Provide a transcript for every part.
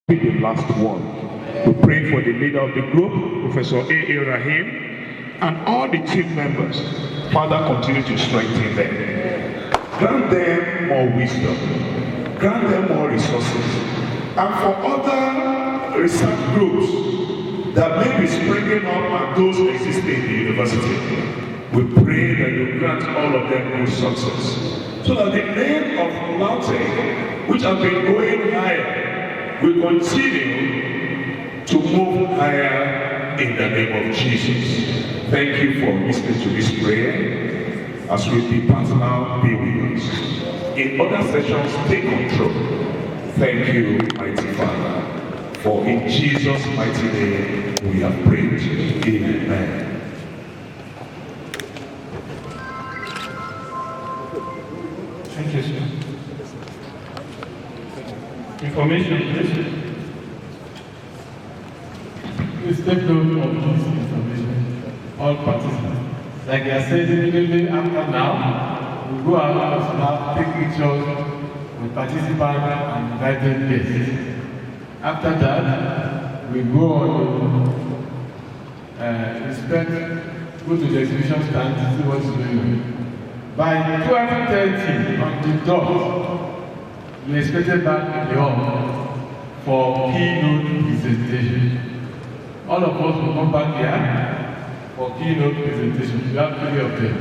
Be the last one. We pray for the leader of the group, Professor A. Rahim, and all the team members. Father, continue to strengthen them. Grant them more wisdom. Grant them more resources. And for other research groups that may be springing up and those existing in the university, we pray that you grant all of them good success. So that the name of LAUTECH, which has been going higher, we continue to move higher in the name of Jesus. Thank you for listening to this prayer. As we depart now, be with us. In other sessions, take control. Thank you, mighty Father. For in Jesus' mighty name we have prayed. Amen. Thank you, sir. Information, please. Please take note of this information. All participants. Like I said, immediately after now, we go out and now take pictures with participants and invited guests. After that, we go on inspect, go to the exhibition stand to see what's going on. By 12:30 on the dot, we expected back in the hall for keynote presentation. All of us will come back here for keynote presentation. We have 3 of them.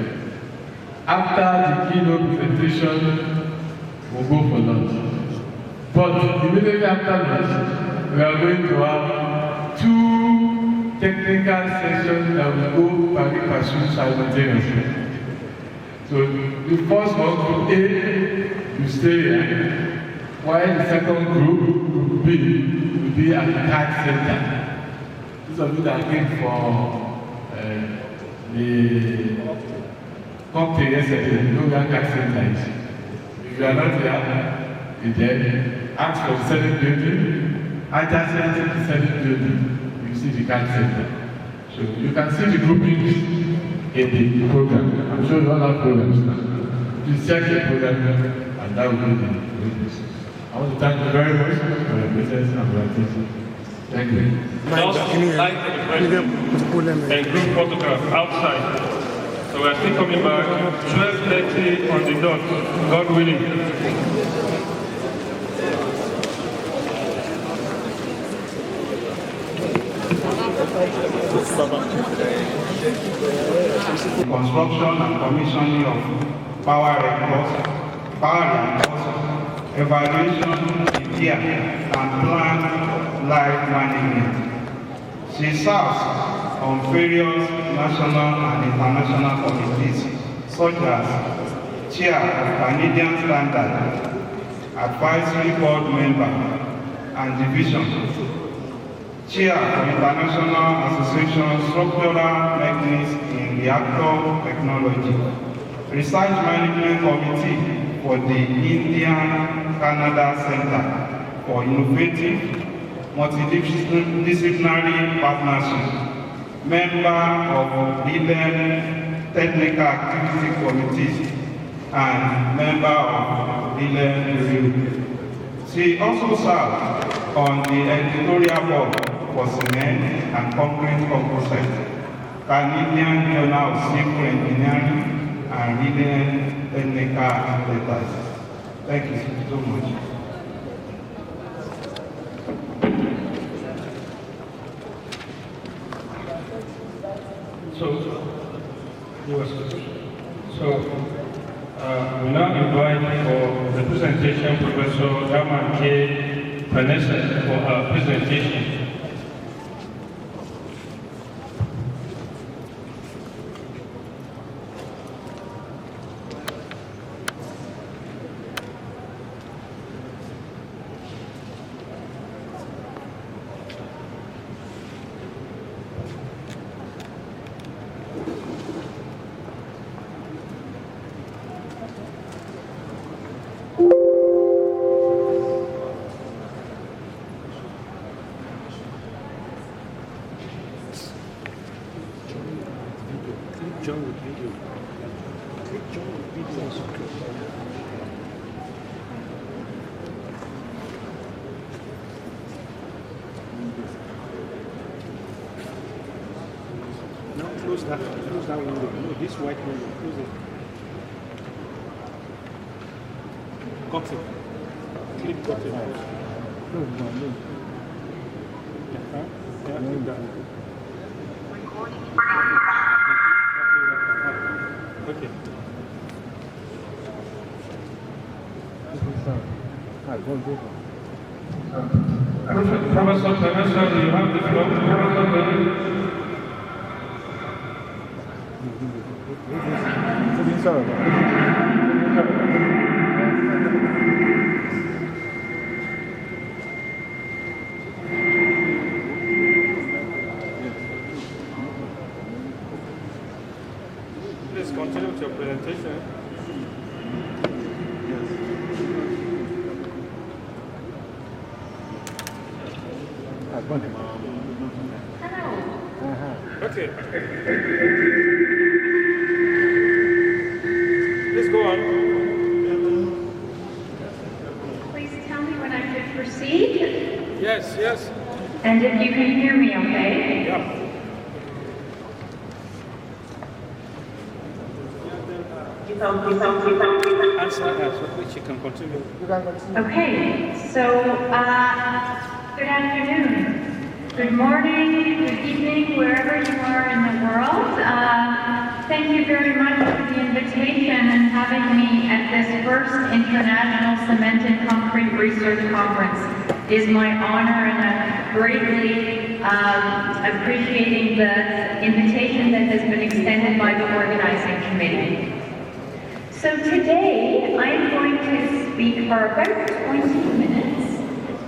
After the keynote presentation, we'll go for lunch. But immediately after lunch, we are going to have 2 technical sessions that will go pari passu simultaneously. So the first one, group A, you stay here, while the second group, group B, will be at the CAD center. These of you that came for the cocktail yesterday, you know where CAD center is. If you are not there, then ask for the 7th building, adjacent to the 7th building, you see the CAD center. So you can see the groupings in the program. I'm sure you all have programs now. Please check the program and that will be the groupings. I want to thank you very much for your presence and your attention. Thank you. Just like the president and group photograph outside. So we are still coming back 12:30 on the dot, God willing. Construction and commissioning of power records, evaluation, repair, and planned life management. She serves on various national and international committees, such as Chair of Canadian Standard, Advisory Board Member, and Division, Chair of International Association Structural Mechanics in Reactor Technology, Research Management Committee for the India-Canada Center for Innovative Multidisciplinary Partnership, member of LIBEM Technical Activity Committees, and member of LIBEM Review. She also served on the editorial board for Cement and Concrete Composite, Canadian Journal of Civil Engineering, and LIBEM Technical Letters. Thank you so much. We now invite for the presentation Professor Raman K. Vanessa for her presentation. Close that window. No, this white window. Close it. Got it. Clip got it. Yeah, clip that. Okay. Professor Clemenson, you have the floor. Professor Clemenson. Please continue with your presentation. Okay. Please go on. Please tell me when I should proceed, Yes, yes. and if you can hear me okay. Yeah. Answer as which you can continue. Okay, so good afternoon, good morning, good evening, wherever you are in the world. Thank you very much for the invitation and having me at this first International Cement and Concrete Research Conference. It is my honor, and I'm greatly appreciating the invitation that has been extended by the organizing committee. So today, I'm going to speak for about 20 minutes,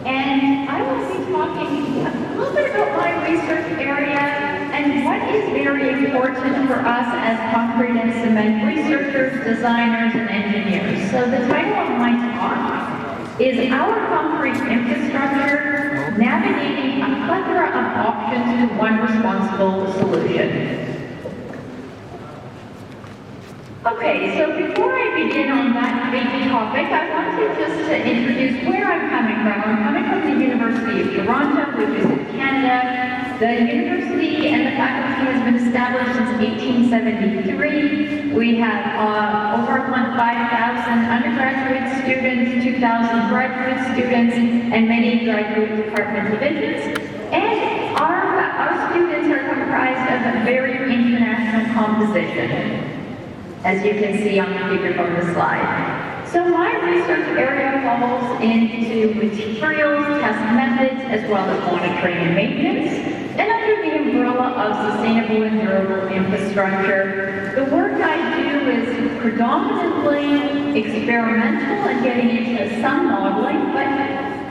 and I will be talking a little bit about my research area and what is very important for us as concrete and cement researchers, designers, and engineers. So the title of my talk is Our Concrete Infrastructure, Navigating a Plethora of Options to One Responsible Solution. Okay, so before I begin on that big topic, I wanted just to introduce where I'm coming from. I'm coming from the University of Toronto, which is in Canada. The university and the faculty has been established since 1873. We have over 5,000 undergraduate students, 2,000 graduate students, and many graduate department divisions. And our students are comprised of a very international composition, as you can see on the figure from the slide. So my research area falls into materials, test methods, as well as monitoring and maintenance. And under the umbrella of sustainable and durable infrastructure, the work I do is predominantly experimental and getting into some modeling, but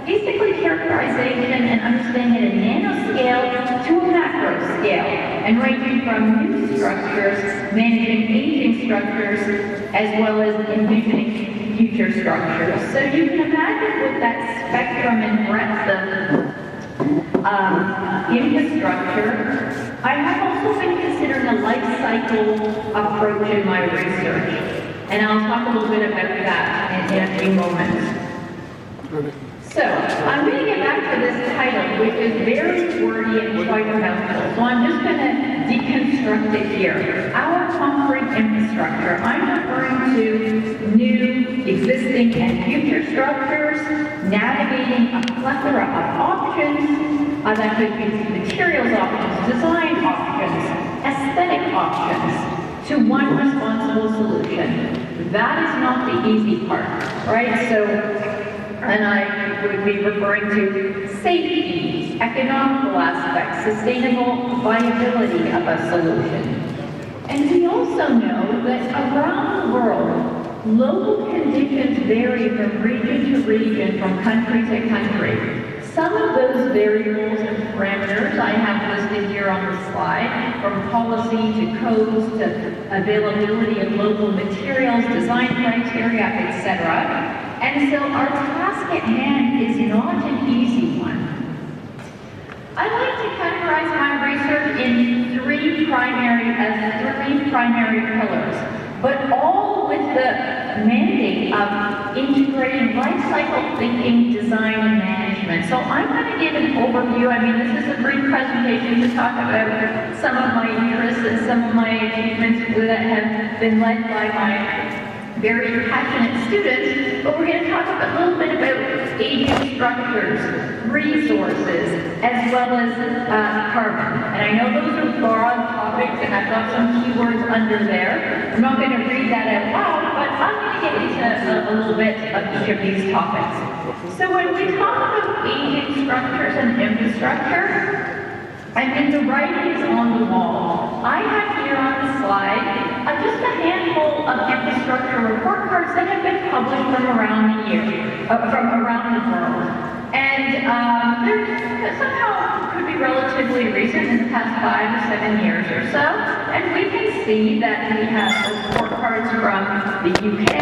basically characterization and understanding at a nanoscale to a macro scale, and ranging from new structures, managing aging structures, as well as envisioning future structures. So you can imagine with that spectrum and breadth of infrastructure, I have also been considering a life cycle approach in my research, and I'll talk a little bit about that in a few moments. So, I'm going to get back to this title, which is very wordy and quite a mouthful. So I'm just going to deconstruct it here. Our concrete infrastructure. I'm referring to new, existing, and future structures, navigating a plethora of options. That could be materials options, design options, aesthetic options, to one responsible solution. That is not the easy part, right? So, and I would be referring to safety, economical aspects, sustainable viability of a solution. And we also know that around the world, local conditions vary from region to region, from country to country. Some of those variables and parameters I have listed here on the slide, from policy to codes to availability of local materials, design criteria, etc. And so our task at hand is not an easy one. I like to categorize my research in three primary pillars, but all with the mandate of integrating life cycle thinking, design, and management management. So I'm going to give an overview. I mean, this is a brief presentation to talk about some of my interests and some of my achievements that have been led by my very passionate students, but we're going to talk a little bit about aging structures, resources, as well as carbon. And I know those are broad topics, and I've got some keywords under there. I'm not going to read that out loud, but I'm going to get into a little bit of each of these topics. So when we talk about aging structures and infrastructure, I mean, the writing is on the wall. I have here on the slide just a handful of infrastructure report cards that have been published from around the world. And they're somehow could be relatively recent, in the past 5 to 7 years or so. And we can see that we have report cards from the UK,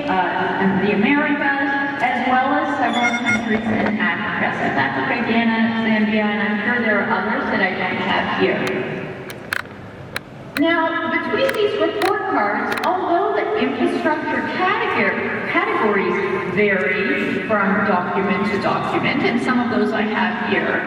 and the Americas, as well as several countries in Africa, South Africa, Ghana, Zambia, and I'm sure there are others that I don't have here. Now, between these report cards, although the infrastructure categories vary from document to document, and some of those I have here,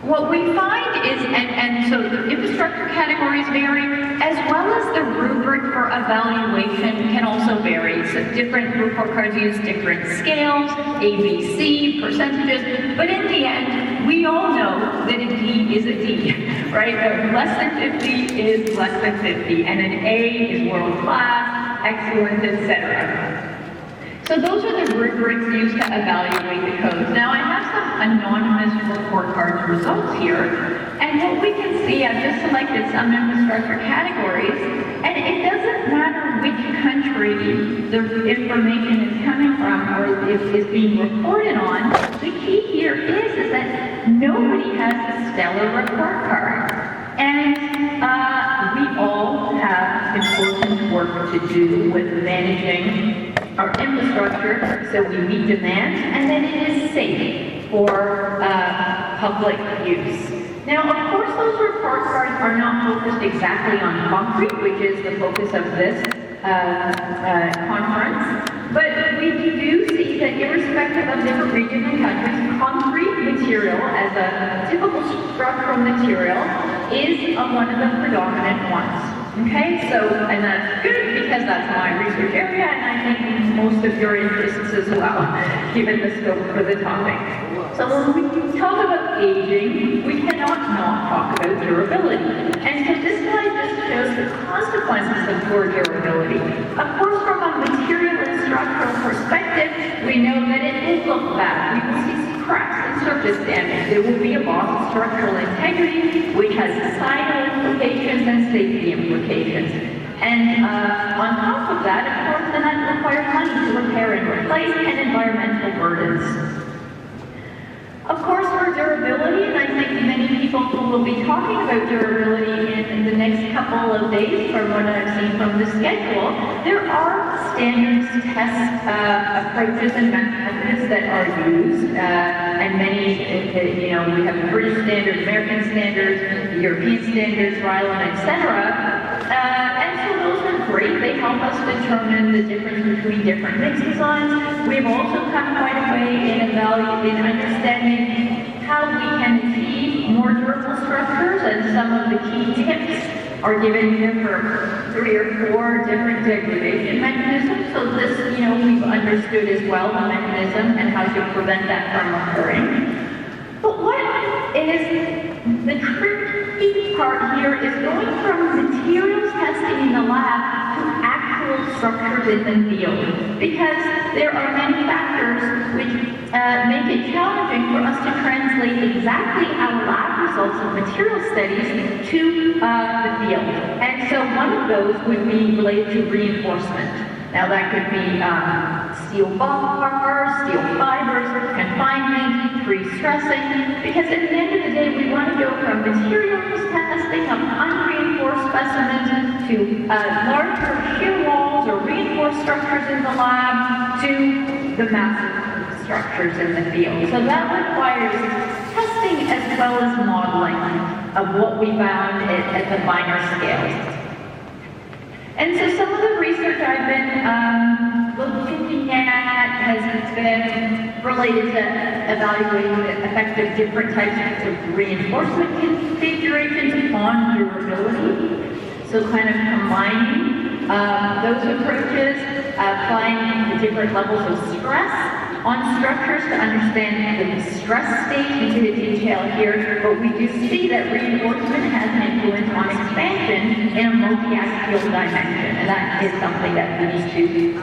what we find is, and so the infrastructure categories vary, as well as the rubric for evaluation can also vary. So different report cards use different scales, ABC, percentages, but in the end, we all know that a D is a D, right? Less than 50 is less than 50, and an A is world class, excellent, etc. So those are the rubrics used to evaluate the codes. Now I have some anonymous report card results here, and what we can see, I've just selected some infrastructure categories, and it doesn't matter which country the information is coming from or is being reported on. The key here is that nobody has a stellar report card. And we all have important work to do with managing our infrastructure so we meet demand and that it is safe for public use. Now, of course, those report cards are not focused exactly on concrete, which is the focus of this conference, but we do see that irrespective of different regions and countries, concrete material as a typical structural material is one of the predominant ones. Okay, so, and that's good because that's my research area, and I think most of your interests as well, given the scope for the topic. So when we talk about aging, we cannot not talk about durability. And so this slide just shows the consequences of poor durability. Of course, from a material and structural perspective, we know that it will look bad. We will see cracks and surface damage. There will be a loss of structural integrity, which has societal implications and safety implications. And on top of that, of course, then that requires money to repair and replace and environmental burdens. Of course, for durability, and I think many people will be talking about durability in the next couple of days from what I've seen from the schedule, there are standards test approaches and methods that are used, and many, we have British standards, American standards, European standards, Ryland, etc. And so those are great. They help us determine the difference between different mix designs. We've also come quite a way in understanding how we can achieve more durable structures, and some of the key tips are given here for 3 or 4 different degradation mechanisms. So this, we've understood as well the mechanism and how to prevent that from occurring. But what is the tricky part here is going from materials testing in the lab to actual structures in the field, because there are many factors which make it challenging for us to translate exactly our lab results of material studies to the field. And so one of those would be related to reinforcement. Now that could be steel bars, steel fibers, confinement, pre-stressing, because at the end of the day we want to go from materials testing of unreinforced specimens to larger shear walls or reinforced structures in the lab to the massive structures in the field. So that requires testing as well as modeling of what we found at the finer scales. And so some of the research I've been looking at has been related to evaluating the effect of different types of reinforcement configurations on durability. So kind of combining those approaches, applying the different levels of stress on structures to understand the stress state into detail here, but we do see that reinforcement has an influence on expansion in a multi-axial dimension, and that is something that we need to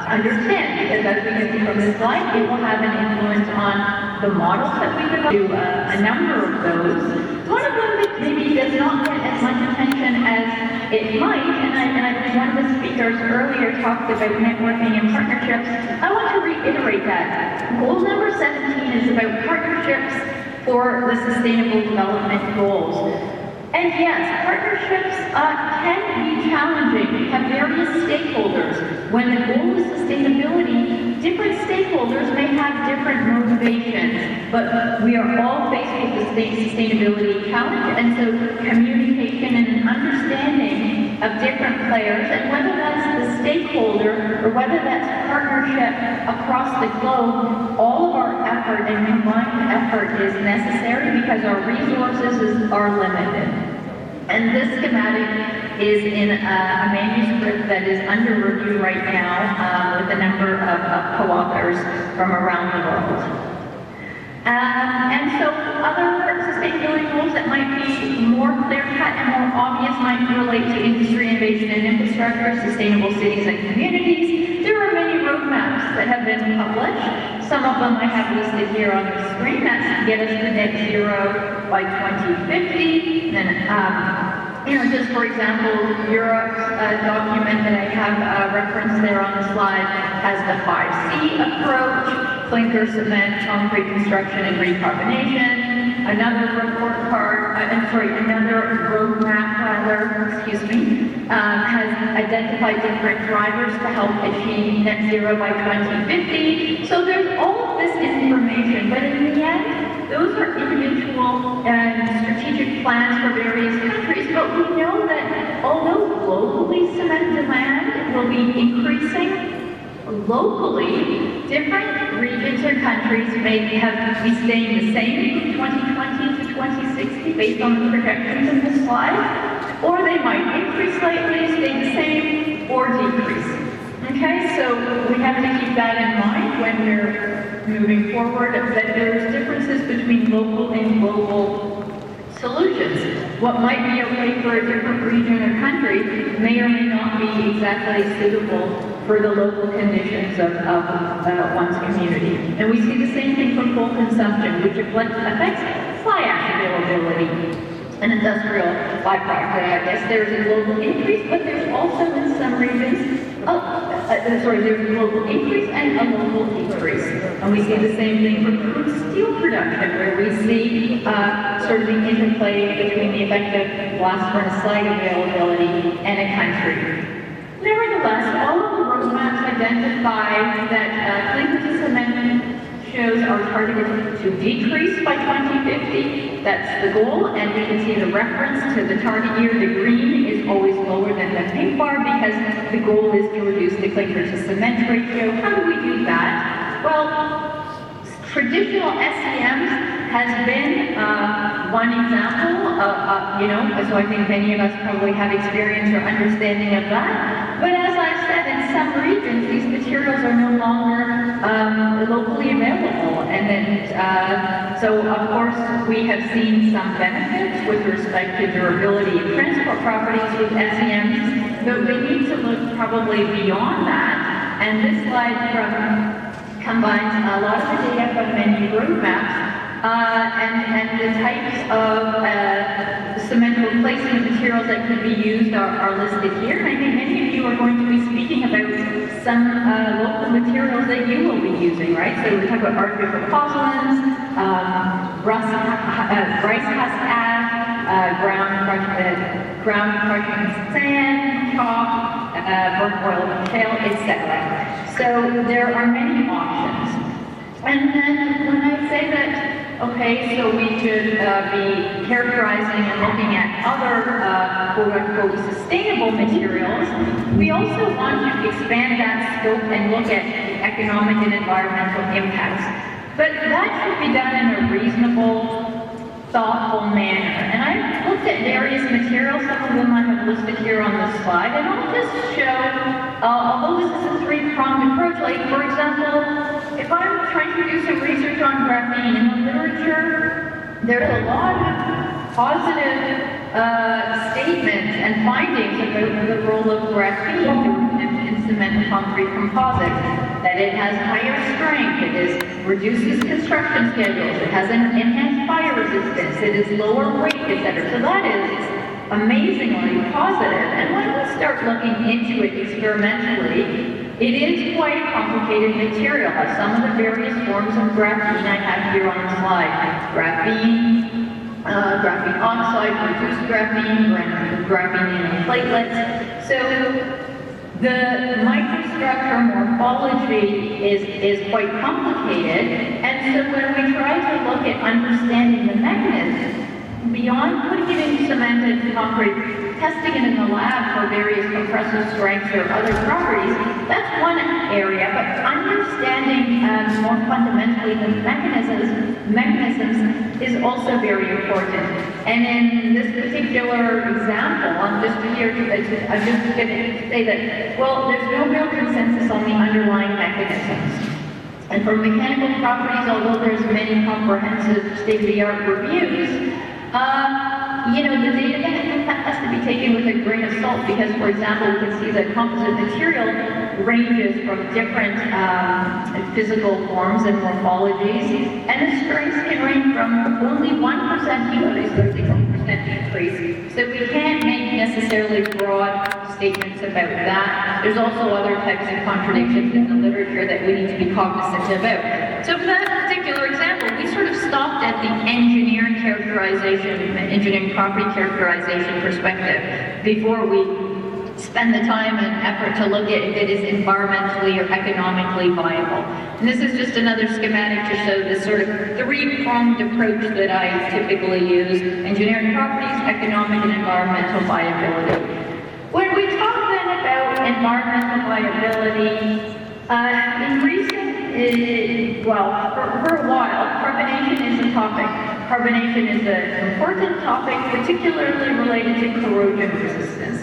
understand, because as we can see from this slide, it will have an influence on the models that we develop. A number of those. One of them that maybe does not get as much attention as it might, and I think one of the speakers earlier talked about networking and partnerships. I want to reiterate that. Goal number 17 is about partnerships for the Sustainable Development Goals. And yes, partnerships can be challenging. We have various stakeholders. When the goal is sustainability, different stakeholders may have different motivations, but we are all faced with the sustainability challenge, and so communication and an understanding of different players, and whether that's the stakeholder or whether that's partnership across the globe, all of our effort and combined effort is necessary because our resources are limited. And this schematic is in a manuscript that is under review right now with a number of co-authors from around the world. And so other sustainability goals that might be more clear-cut and more obvious might relate to industry, innovation, and infrastructure, sustainable cities and communities. There are many roadmaps that have been published. Some of them I have listed here on the screen. That's to get us to net zero by 2050. And just for example, Europe's document that I have referenced there on the slide has the 5C approach: clinker, cement, concrete construction, and recarbonation. Another another roadmap has identified different drivers to help achieve net zero by 2050. So there's all of this information, but in the end, those are individual and strategic plans for various countries, but we know that although globally cement demand will be increasing, locally, different regions or countries may be staying the same from 2020 to 2060 based on the projections in this slide, or they might increase slightly, stay the same, or decrease. Okay, so we have to keep that in mind when we're moving forward, that there's differences between local and global solutions. What might be okay for a different region or country may or may not be exactly suitable for the local conditions of one's community. And we see the same thing for coal consumption, which affects fly ash availability. An industrial byproduct. I guess there's a global increase, but there's also in some regions, there's a global increase and a local decrease. And we see the same thing for crude steel production, where we see sort of the interplay between the effect of blast furnace slag availability and a country. Nevertheless, all of the roadmaps identify that clinker to cement shows are targeted to decrease by 2050. That's the goal, and we can see the reference to the target year. The green is always lower than the pink bar because the goal is to reduce the clinker to cement ratio. How do we do that? Well, traditional SEMs has been one example, so I think many of us probably have experience or understanding of that. But as I said, in some regions, these materials are no longer locally available. And then, so of course, we have seen some benefits with respect to durability and transport properties with SEMs, but we need to look probably beyond that. And this slide combines a lot of the data from many roadmaps and the types of cement replacement materials that could be used are listed here. And I think many of you are going to be speaking about some local materials that you will be using, right? So we're talking about artificial pozzolans, rice husk ash, ground crushing sand, chalk, burnt oil and shale, etc. So there are many options. And then when I say that, okay, so we should be characterizing and looking at other quote-unquote sustainable materials, we also want to expand that scope and look at economic and environmental impacts. But that should be done in a reasonable, thoughtful manner. And I've looked at various materials, some of them I have listed here on the slide, and I'll just show, although this is a three-pronged approach, like for example, if I'm trying to do some research on graphene in the literature, there's a lot of positive statements and findings about the role of graphene in cement and concrete composites, that it has higher strength, it reduces construction schedules, it has an enhanced fire resistance, it is lower weight, etc. So that is amazingly positive. And when we start looking into it experimentally, it is quite a complicated material. Some of the various forms of graphene I have here on the slide. Graphene, graphene oxide, reduced graphene, graphene nanoplatelets. So the microstructure morphology is quite complicated, and so when we try to look at understanding the mechanism, beyond putting it in cement and concrete, testing it in the lab for various compressive strengths or other properties, that's one area, but understanding more fundamentally the mechanisms is also very important. And in this particular example, I'm just going to say that, well, there's no real consensus on the underlying mechanisms. And for mechanical properties, although there's many comprehensive state-of-the-art reviews, the data has to be taken with a grain of salt because, for example, we can see that composite material ranges from different physical forms and morphologies, and the strengths can range from only 1% decrease to 60% increase. So we can't make necessarily broad statements about that. There's also other types of contradictions in the literature that we need to be cognizant about. So for that particular example, we sort of stopped at the engineering characterization, engineering property characterization perspective before we spend the time and effort to look at if it is environmentally or economically viable. And this is just another schematic to show this sort of three-pronged approach that I typically use: engineering properties, economic and environmental viability. When we talk then about environmental viability, in recent, for a while, carbonation is a topic. Carbonation is an important topic, particularly related to corrosion resistance.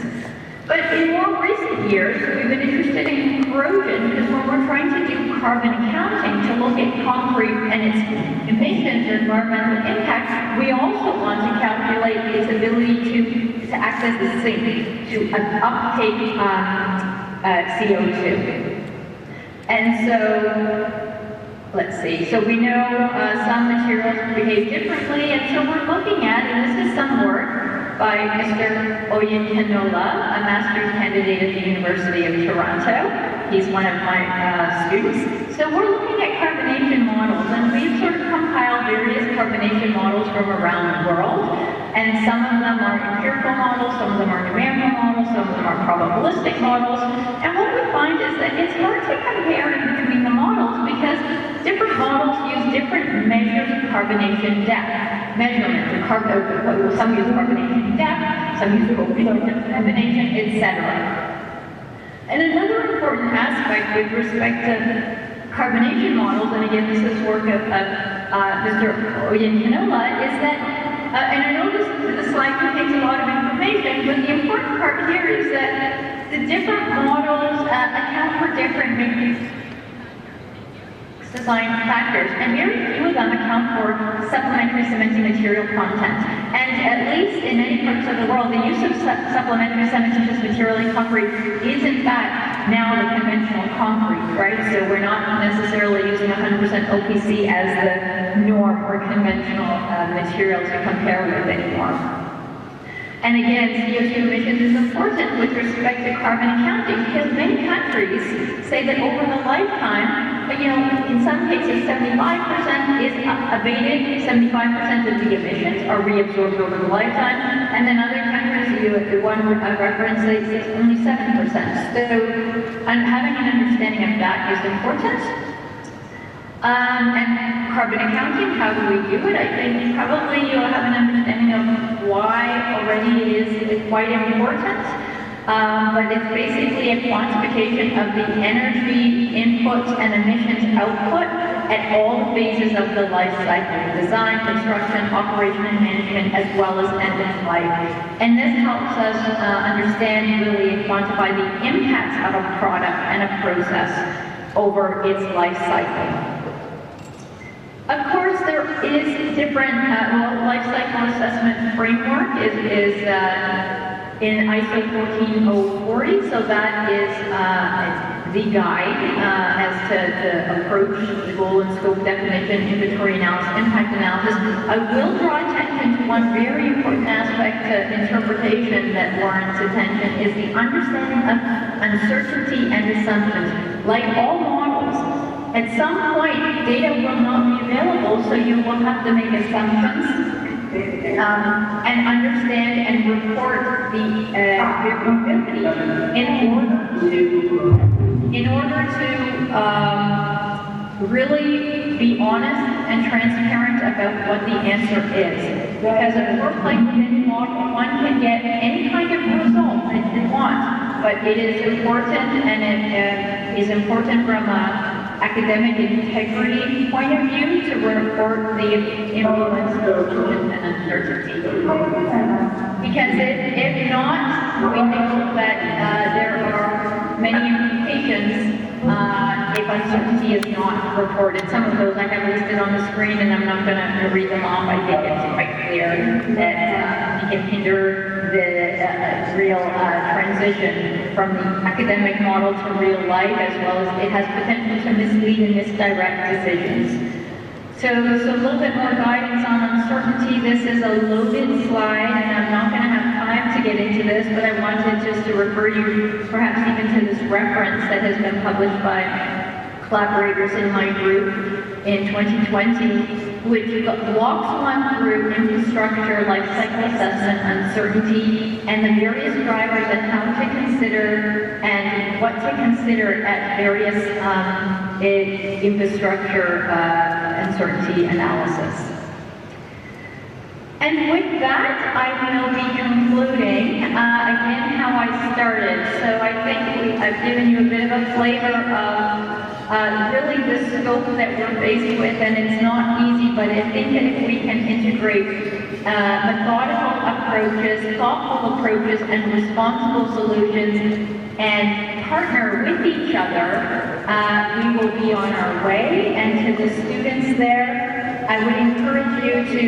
But in more recent years, we've been interested in corrosion because when we're trying to do carbon accounting to look at concrete and its emissions or environmental impact, we also want to calculate its ability to act as a sink, to uptake CO2. And so, let's see, so we know some materials behave differently, and so we're looking at, and this is some work by Mr. Oyenkanola, a master's candidate at the University of Toronto. He's one of my students. So we're looking at carbonation models, and we've sort of compiled various carbonation models from around the world. And some of them are empirical models, some of them are numerical models, some of them are probabilistic models. And what we find is that it's hard to compare between the models because different models use different measures of carbonation depth, measurement, some use carbonation depth, some use coefficient of carbonation, etc. And another important aspect with respect to carbonation models, and again this is work of Mr. Oyenkanola, is that and I know this slide contains a lot of information, but the important part here is that the different models account for different design factors, and very few of them account for supplementary cementing material content. And at least in many parts of the world, the use of supplementary cementitious material in concrete is in fact now the conventional concrete, right? So we're not necessarily using 100% OPC as the norm or conventional material to compare with anymore. And again, CO2 emissions is important with respect to carbon accounting because many countries say that over the lifetime, in some cases 75% is abated, 75% of the emissions are reabsorbed over the lifetime, and then other countries, the one I referenced, is only 7%. So having an understanding of that is important. And carbon accounting, how do we do it? I think probably you'll have an understanding of why already it is quite important. But it's basically a quantification of the energy input and emissions output at all phases of the life cycle: design, construction, operation, and management, as well as end of life. And this helps us understand really and quantify the impacts of a product and a process over its life cycle. Of course, there is different, life cycle assessment framework is in ISO 14040, so that is the guide as to the approach, the goal and scope definition, inventory analysis, impact analysis. I will draw attention to one very important aspect to interpretation that warrants attention, is the understanding of uncertainty and assumptions. Like all models, at some point, data will not be available, so you will have to make assumptions and understand and report the variability in order to really be honest and transparent about what the answer is. Because if we're playing within the model, one can get any kind of result that you want, but it is important, and it is important from a academic integrity point of view to report the influence of confusion and uncertainty. Because if not, we know that there are many implications if uncertainty is not reported. Some of those I have listed on the screen, and I'm not going to read them off. I think it's quite clear that it can hinder the real transition from the academic model to real life, as well as it has potential to mislead and misdirect decisions. So a little bit more guidance on uncertainty. This is a loaded slide, and I'm not going to have time to get into this, but I wanted just to refer you perhaps even to this reference that has been published by collaborators in my group in 2020, which walks one through infrastructure, life cycle assessment, uncertainty, and the various drivers and how to consider and what to consider at various infrastructure uncertainty analysis. And with that, I will be concluding again how I started. So I think I've given you a bit of a flavor of really the scope that we're faced with, and it's not easy, but I think that if we can integrate methodical approaches, thoughtful approaches, and responsible solutions, and partner with each other, we will be on our way. And to the students there, I would encourage you to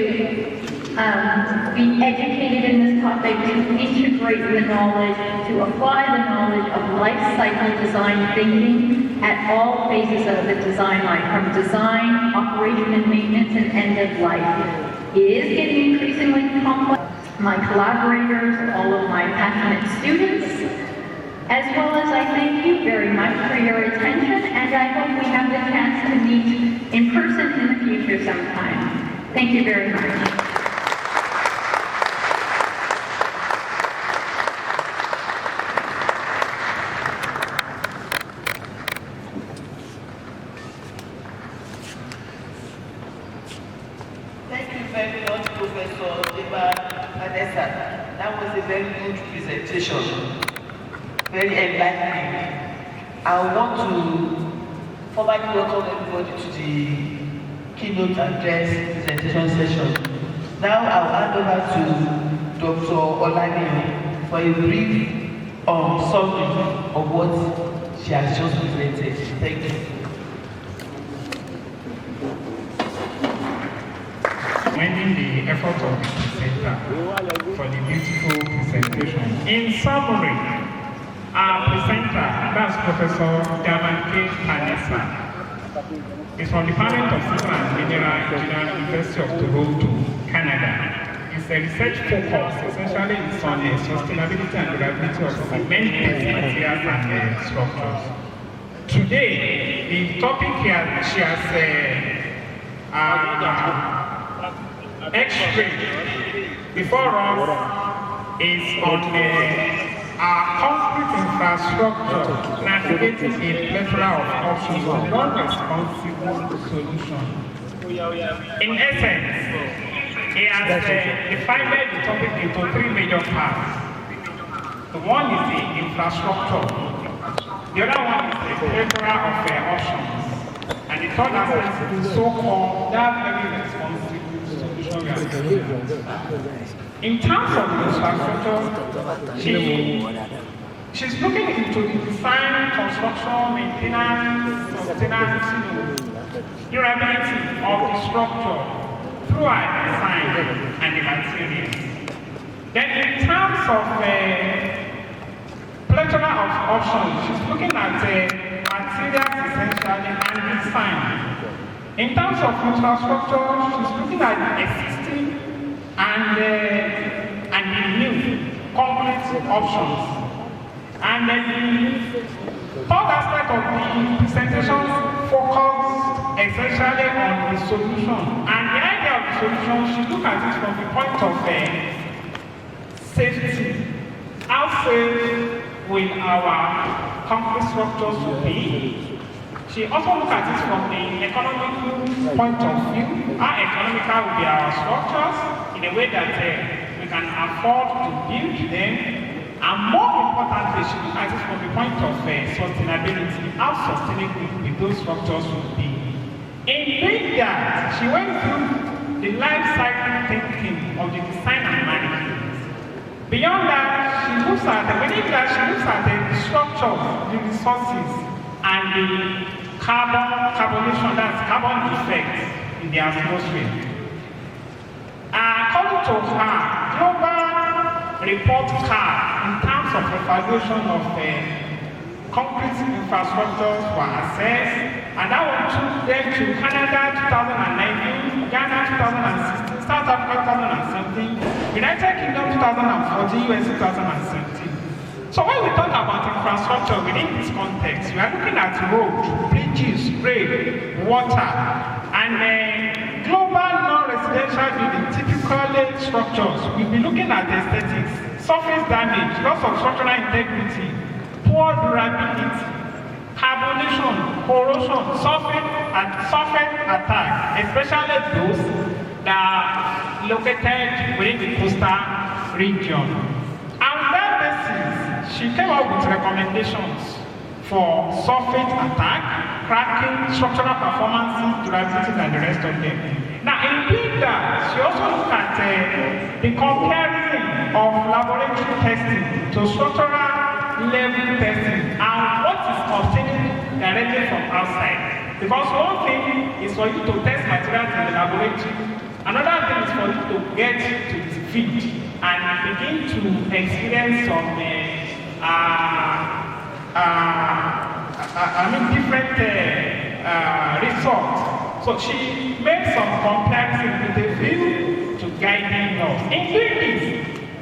be educated in this topic, to integrate the knowledge, to apply the knowledge of life cycle design thinking at all phases of the design life, from design, operation and maintenance, and end of life. It is getting increasingly complex. My collaborators, all of my passionate students, as well as I thank you very much for your attention, and I hope we have the chance to meet in person in the future sometime. Thank you very much. That was a very good presentation, very enlightening. I want to formally welcome everybody to the keynote address presentation session. Now I'll hand over to Dr. Olani for a brief summary of what she has just presented. Thank you. Commending the effort of the presenter for the beautiful presentation. In summary, our presenter, that's Professor Davan K. Panessa, is from the Department of Civil and Mineral Engineering, University of Toronto, Canada. His research focus essentially is on the sustainability and durability of cement-based materials and structures. Today, the topic here she has X-ray before us is on our concrete infrastructure navigating a plethora of options for non-responsible solution. In essence, he has divided the topic into three major parts. The one is the infrastructure, the other one is the plethora of options, and the third aspect is the so-called that very responsive solution we are looking at. In terms of the infrastructure, she's looking into the design, construction, maintenance, sustenance, durability of the structure through our design and the materials. Then in terms of plethora of options, she's looking at materials essentially and design. In terms of infrastructure, she's looking at the existing and the new concrete options. And then the third aspect of the presentation focused essentially on the solution. And the idea of the solution, she looked at it from the point of safety. How safe will our concrete structures be? She also looked at it from the economical point of view. How economical will be our structures in a way that we can afford to build them. And more importantly, she looked at it from the point of sustainability. How sustainable will those structures will be? In doing that, she went through the life cycle thinking of the design and management. Beyond that, she looks at the structure, the resources, and the carbonation, that's carbon effects in the atmosphere. According to her, global report card in terms of evaluation of concrete infrastructures were assessed, and that one took them to Canada 2019, Ghana 2016, South Africa 2017, United Kingdom 2014, US 2017. So when we talk about infrastructure within this context, we are looking at roads, bridges, rail, water, and global non-residential building, typically structures. We'll be looking at aesthetics, surface damage, loss of structural integrity, poor durability, carbonation, corrosion, surface attack, especially those that are located within the coastal region. On that basis, she came up with recommendations for surface attack, cracking, structural performance, durability, and the rest of them. Now, in doing that, she also looked at the comparison of laboratory testing to structural level testing and what is obtained directly from outside. Because one thing is for you to test materials in the laboratory, another thing is for you to get to the field and begin to experience some different results. So she made some comparison with the field to guiding us. In doing this,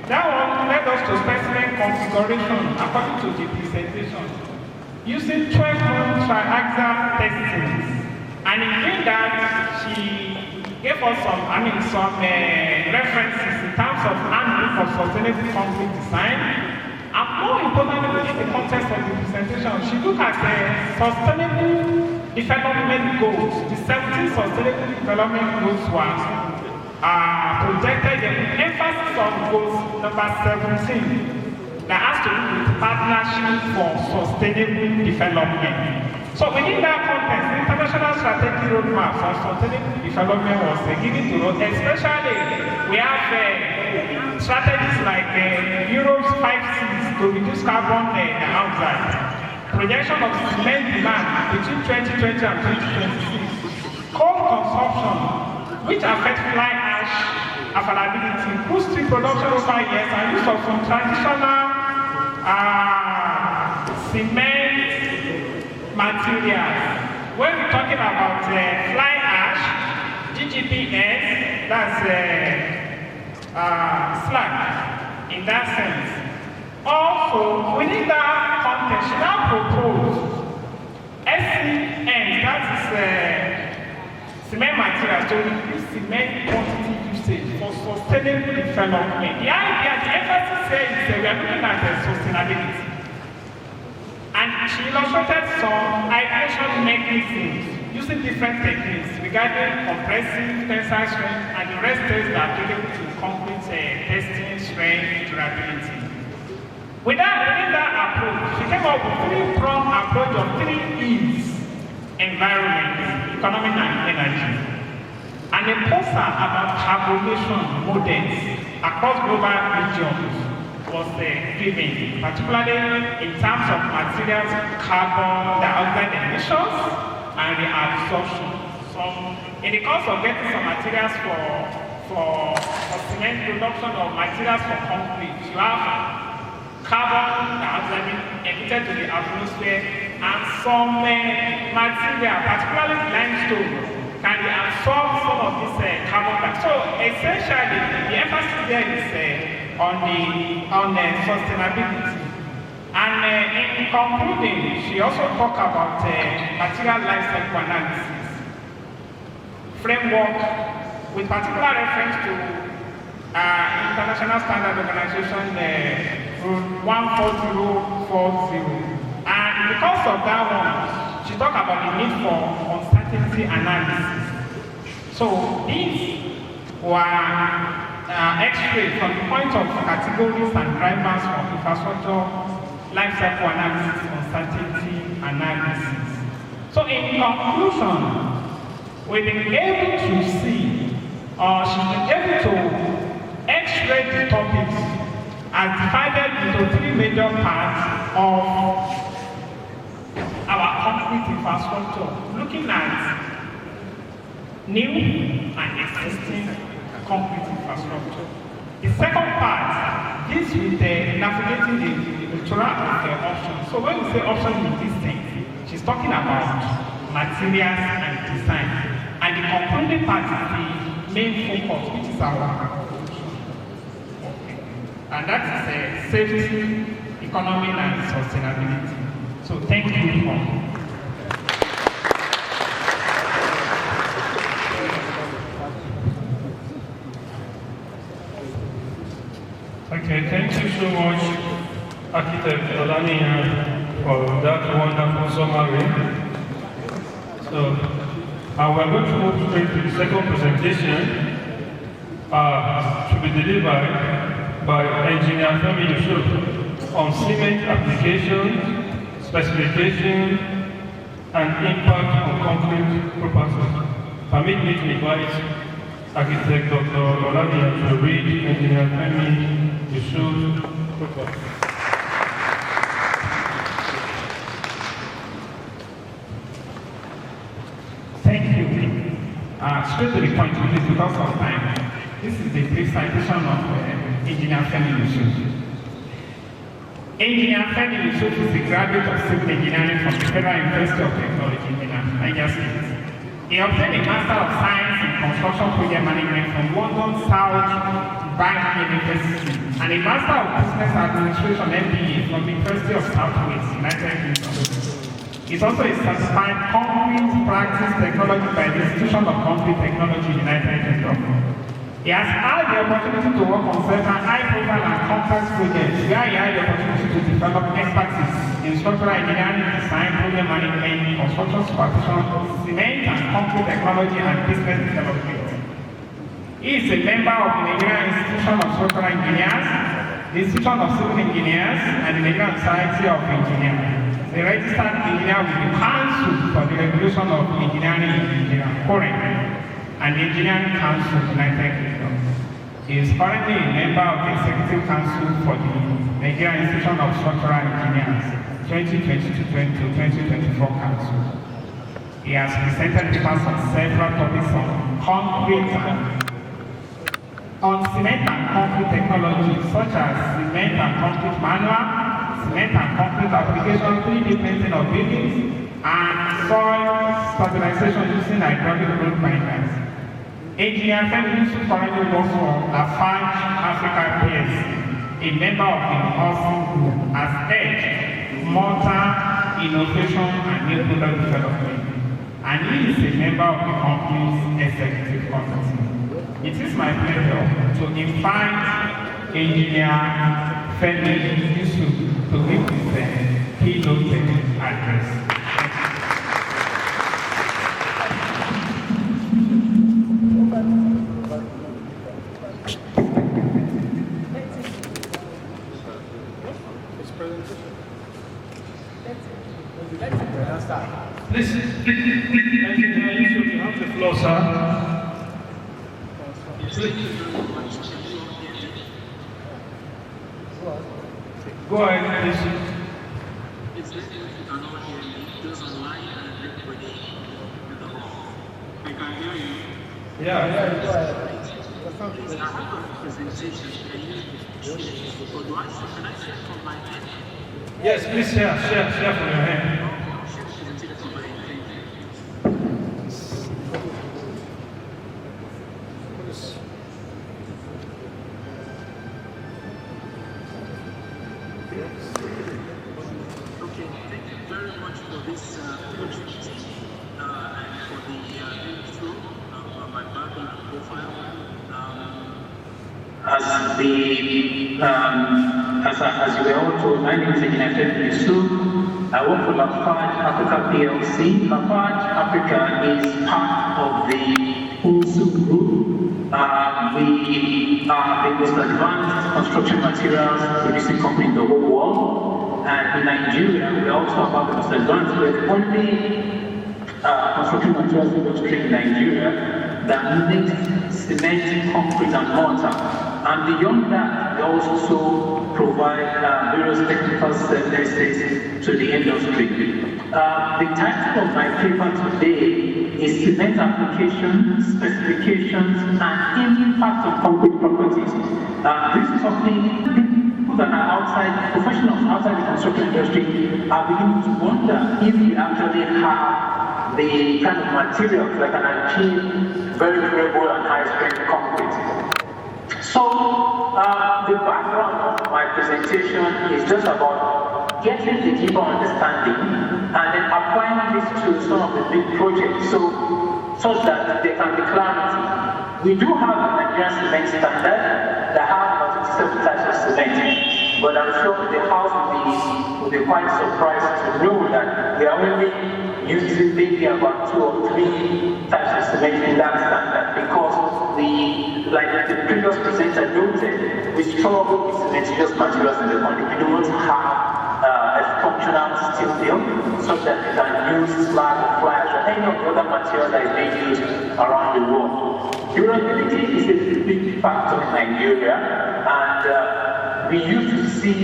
that one led us to specimen configuration according to the presentation, using 12-month triaxial testing. And in doing that, she gave us some references in terms of handbook of sustainable concrete design. And more importantly, within the context of the presentation, she looked at the sustainable development goals. The 17 sustainable development goals were projected with emphasis on goals number 17 that has to do with partnership for sustainable development. So within that context, the international strategic roadmap for sustainable development was given to us, especially we have strategies like Europe's 5Cs to reduce carbon outside, projection of cement demand between 2020 and 2026, coal consumption, which affects fly ash availability, boost tree production over years, and use of some traditional cement materials. When we're talking about fly ash, GGPS, that's slag in that sense. Also, within that context, she now proposed SCM, that is cement materials, to reduce cement quantity usage for sustainable development. The idea, the emphasis here is that we are looking at sustainability. And she illustrated some hydration mechanisms using different techniques regarding compressive, tensile strength, and the rest tests that are applicable to concrete testing, strength, durability. Within that approach, she came up with a three-pronged approach of 3 E's: environment, economy, and energy. And a poster about carbonation models across global regions was given, particularly in terms of materials, carbon dioxide emissions, and reabsorption. So, in the course of getting some materials for cement production or materials for concrete, you have carbon dioxide emitted to the atmosphere, and some material, particularly limestone, can reabsorb some of this carbon dioxide. So essentially, the emphasis there is on sustainability. And in concluding, she also talked about material life cycle analysis framework with particular reference to International Standard Organization Rule 14040. And because of that one, she talked about the need for uncertainty analysis. So these were x-rays from the point of categories and drivers for infrastructure life cycle analysis, uncertainty analysis. So in conclusion, we've been able to see, or she's been able to x-ray the topics as divided into 3 major parts of our concrete infrastructure, looking at new and existing concrete infrastructure. The second part deals with navigating the littoral of the options. So when we say options in this thing, she's talking about materials and design. And the concluding part is the main focus, which is our and that is safety, economy, and sustainability. So thank you all. Okay, thank you so much, Architect Olani, for that wonderful summary. So, we're going to move straight to the second presentation to be delivered by Engineer Femi Yusuf on cement application, specification, and impact on concrete proposals. Permit me to invite Architect Dr. Olani to read Engineer Femi Yusuf's proposal. Thank you. Straight to the point, please, because of time. This is the brief citation of Engineer Femi Yusuf. Engineer Femi Yusuf is a graduate of civil engineering from the Federal University of Technology in Niger State. He obtained a Master of Science in Construction Project Management from London South Bank University and a Master of Business Administration MBA from the University of Southwest, United Kingdom. He's also a certified concrete practice technology by the Institution of Concrete Technology, United Kingdom. He has had the opportunity to work on several high-profile and complex projects where he had the opportunity to develop expertise in structural engineering, design, project management, construction supervision, cement and concrete technology, and business development. He is a member of the Nigerian Institution of Structural Engineers, the Institution of Civil Engineers, and the Nigerian Society of Engineers. A registered engineer with the Council for the Regulation of Engineering and Engineering, and the Engineering Council of the United Kingdom. He is currently a member of the Executive Council for the Nigerian Institution of Structural Engineers 2022-2024 Council. He has presented papers on several topics on concrete and on cement and concrete technology, such as cement and concrete manual, cement and concrete application, 3D printing of buildings, and soil stabilization using hydraulic road binders. Engineer Femi Yusuf currently works for LAUTECH Africa PLC, a member of the Austin Group, as head, mortar, innovation, and new product development. And he is a member of the company's executive committee. It is my pleasure to invite Engineer Femi Yusuf to give his keynote address. sir. Go ahead, please. Yeah. Yes, please share from your hand. Okay, thank you very much for this opportunity and for the intro of my background and profile. As you were all told, my name is Engineer Yusuf. I work for LAUTECH Africa PLC. LAUTECH Africa is part of the Wholesale Group. We are the most advanced construction materials producing company in the whole world. And in Nigeria, we are also about the most advanced. We're the only construction materials industry in Nigeria that makes cement, concrete, and mortar. And beyond that, we also provide various technical services to the industry. The title of my paper today is Cement Applications, Specifications, and Impact on Concrete Properties. This is something people that are outside, professionals outside the construction industry are beginning to wonder if we actually have the kind of materials that can achieve very durable and high-strength concrete. So, the background of my presentation is just about getting the deeper understanding and then applying this to some of the big projects such that there can be clarity. We do have the Nigerian cement standard that has about 27 types of cement, but I'm sure the House will be quite surprised to know that we are only using maybe about 2 or 3 types of cement in that standard because like the previous presenter noted, we struggle with cementitious materials in the country. We don't have a functional steel mill such that we can use slag or fly ash or any of the other materials that is being used around the world. Durability is a big factor in Nigeria, and we used to see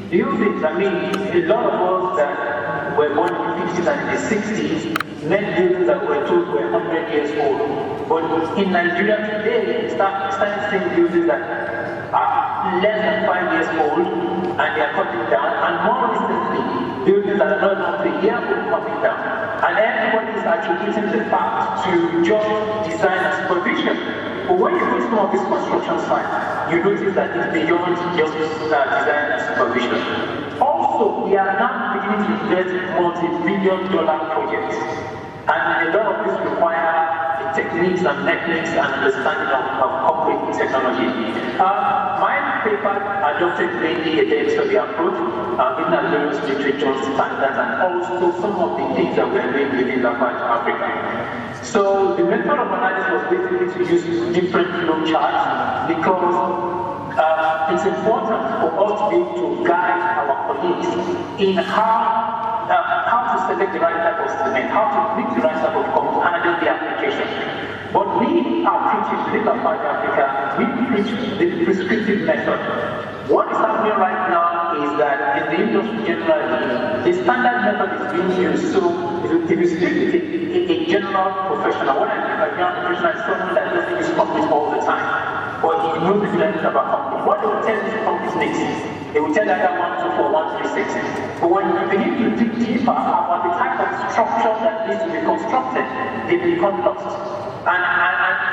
buildings. I mean, a lot of us that were born in the 50s and the 60s, met buildings that were told were 100 years old. But in Nigeria today, we started seeing buildings that are less than 5 years old and they are coming down. And more recently, buildings that are not a year old coming down. And everybody is attributing the fact to just design and supervision. But when you go to some of these construction sites, you notice that it's beyond just design and supervision. Also, we are now beginning to invest in multi-billion-dollar projects. And a lot of this require the techniques and techniques and understanding of concrete technology. My paper adopted mainly a data-study approach, looking at various literature standards and also some of the things that we're doing within LAUTECH Africa. So the method of analysis was basically to use different flow charts because it's important for us to be able to guide our colleagues in how to select the right type of cement, how to pick the right type of concrete, and then the application. But we are preaching within LAUTECH Africa, we preach the prescriptive method. What is happening right now is that in the industry generally, the standard method is being used. So if you speak with a general professional, what I mean by general professional is someone that doesn't use concrete all the time, but he knows the difference about concrete. What they will tell you is concrete mix. They will tell you that 124, 136. But when you begin to dig deeper about the type of structure that needs to be constructed, they become lost. And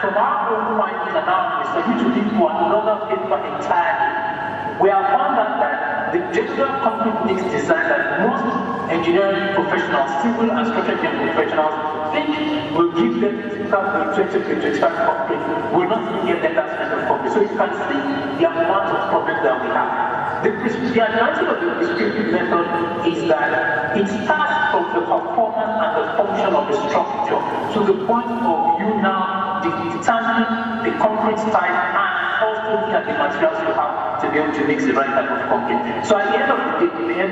from our own findings and analysis, for you to lead to another paper entirely, we have found out that the general concrete mix design that most engineering professionals, civil and structural engineering professionals think will give them typical 20-25 concrete will not even get them that kind of concrete. So you can see the amount of problems that we have. The advantage of the prescriptive method is that it starts from the performance and the function of the structure to the point of you now determining the concrete type and also looking at the materials you have to be able to mix the right type of concrete. So at the end of the day,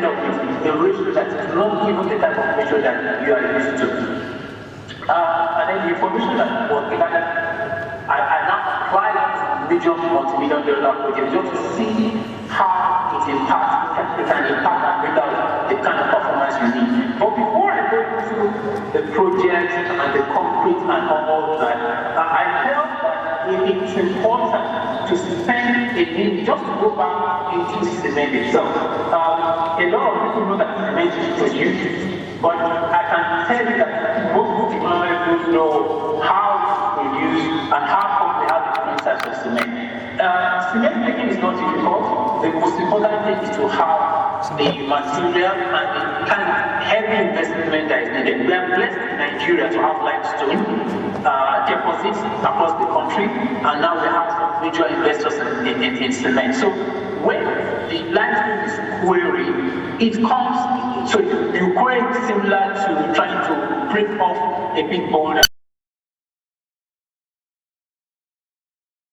the ratio that is not even the type of ratio that you are used to. And the information that was given, I now apply that to major multi-million-dollar projects just to see how it impacts, it can impact and bring out the kind of performance you need. But before I go into the project and the concrete and all that, I felt that it's important to spend a minute just to go back into cement itself. A lot of people know that cement is produced, but I can tell you that most people don't know how it's produced and how come they have different types of cement. Cement making is not difficult. The most important thing is to have the material and the kind of heavy investment that is needed. We are blessed in Nigeria to have limestone deposits across the country, and now we have some major investors in cement. So when the limestone is quarried, it comes, so you quarry similar to trying to break off a big boulder.